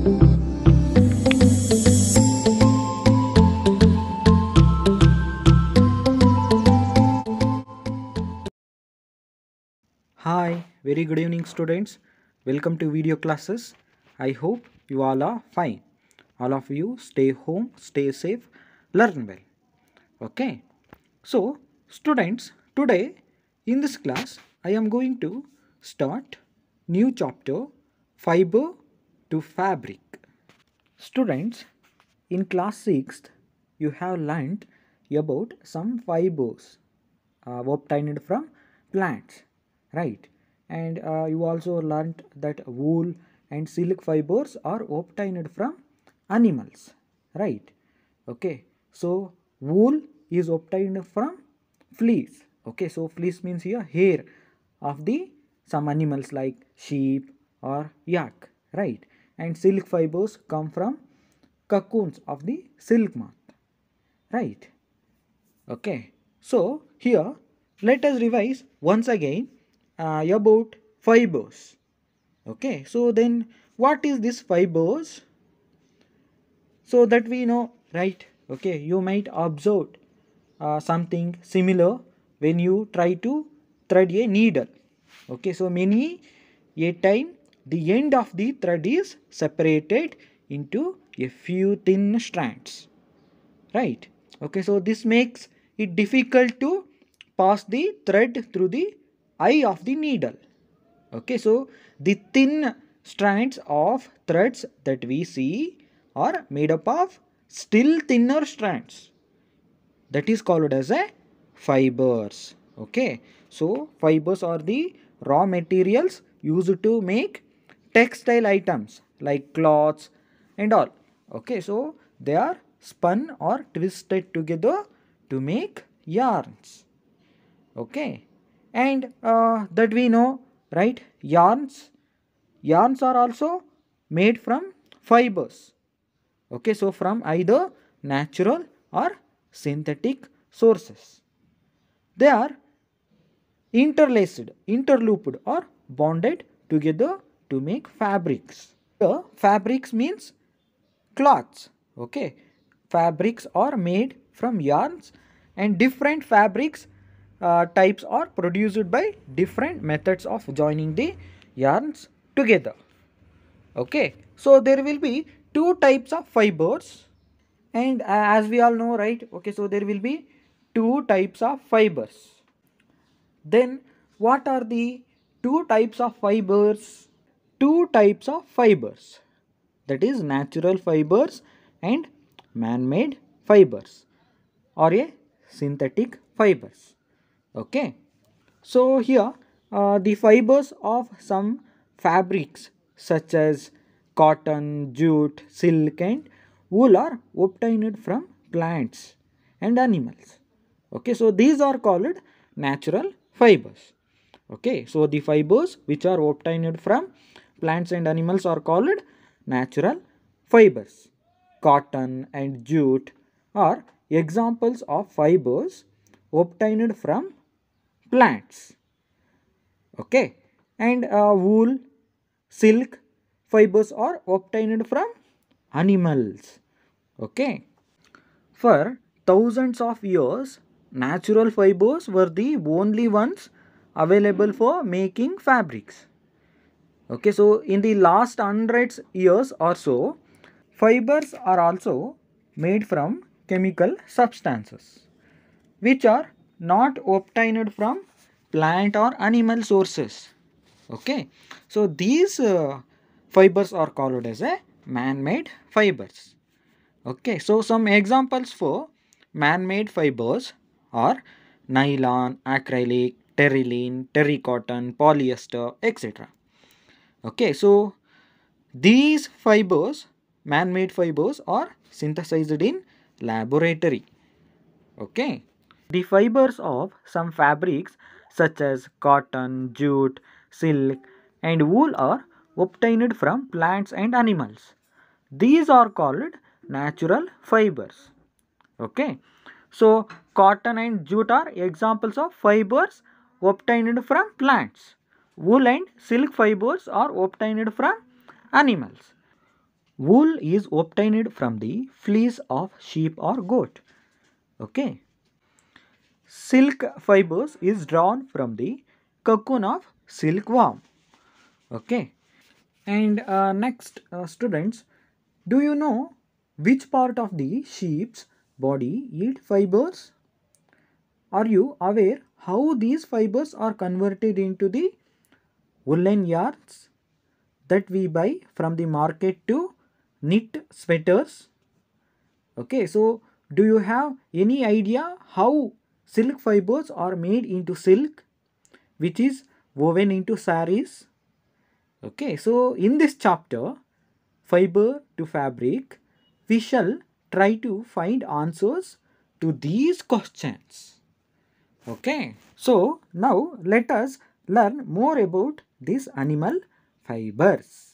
Hi, very good evening students. Welcome to video classes. I hope you all are fine. All of you stay home, stay safe, learn well. Okay. So students, today in this class I am going to start new chapter fiber to fabric. Students, in class 6th you have learnt about some fibers obtained from plants, right? And you also learnt that wool and silk fibers are obtained from animals, right? Okay, so wool is obtained from fleece. Okay, so fleece means here hair of the some animals like sheep or yak, right? And silk fibers come from cocoons of the silk moth, right? Okay, so here let us revise once again about fibers. Okay, so then what is this fibers? So that we know, right? Okay, you might observe something similar when you try to thread a needle. Okay, so many a time the end of the thread is separated into a few thin strands, right? Okay, so this makes it difficult to pass the thread through the eye of the needle. Okay, so the thin strands of threads that we see are made up of still thinner strands, that is called as a fibers. Okay, so fibers are the raw materials used to make textile items like cloths and all. Okay, so they are spun or twisted together to make yarns. Okay, and that we know, right? Yarns are also made from fibers. Okay, so from either natural or synthetic sources. They are interlaced, interlooped or bonded together to make fabrics. Here fabrics means cloths. Okay, fabrics are made from yarns, and different fabrics types are produced by different methods of joining the yarns together. Okay, so there will be two types of fibers, and as we all know, right? Okay, so there will be two types of fibers. Then what are the two types of fibers? Two types of fibers, that is natural fibers and man-made fibers or a synthetic fibers. Okay, so here the fibers of some fabrics such as cotton, jute, silk and wool are obtained from plants and animals. Okay, so these are called natural fibers. Okay, so the fibers which are obtained from plants and animals are called natural fibers. Cotton and jute are examples of fibers obtained from plants. Okay, and wool, silk fibers are obtained from animals. Okay, for thousands of years natural fibers were the only ones available for making fabrics. Okay, so in the last hundreds years or so, fibers are also made from chemical substances which are not obtained from plant or animal sources. Okay, so these fibers are called as a man-made fibers. Okay, so some examples for man-made fibers are nylon, acrylic, terylene, terrycotton, polyester, etc. Okay, so these fibers, man-made fibers, are synthesized in laboratory. Okay, the fibers of some fabrics such as cotton, jute, silk and wool are obtained from plants and animals. These are called natural fibers. Okay, so cotton and jute are examples of fibers obtained from plants. Wool and silk fibers are obtained from animals. Wool is obtained from the fleece of sheep or goat. Okay. Silk fibers is drawn from the cocoon of silkworm. Okay. And next, students, do you know which part of the sheep's body eat fibers? Are you aware how these fibers are converted into the woolen yarns that we buy from the market to knit sweaters? Okay, so do you have any idea how silk fibers are made into silk, which is woven into saris? Okay, so in this chapter, Fiber to Fabric, we shall try to find answers to these questions. Okay, so now let us learn more about these animal fibers.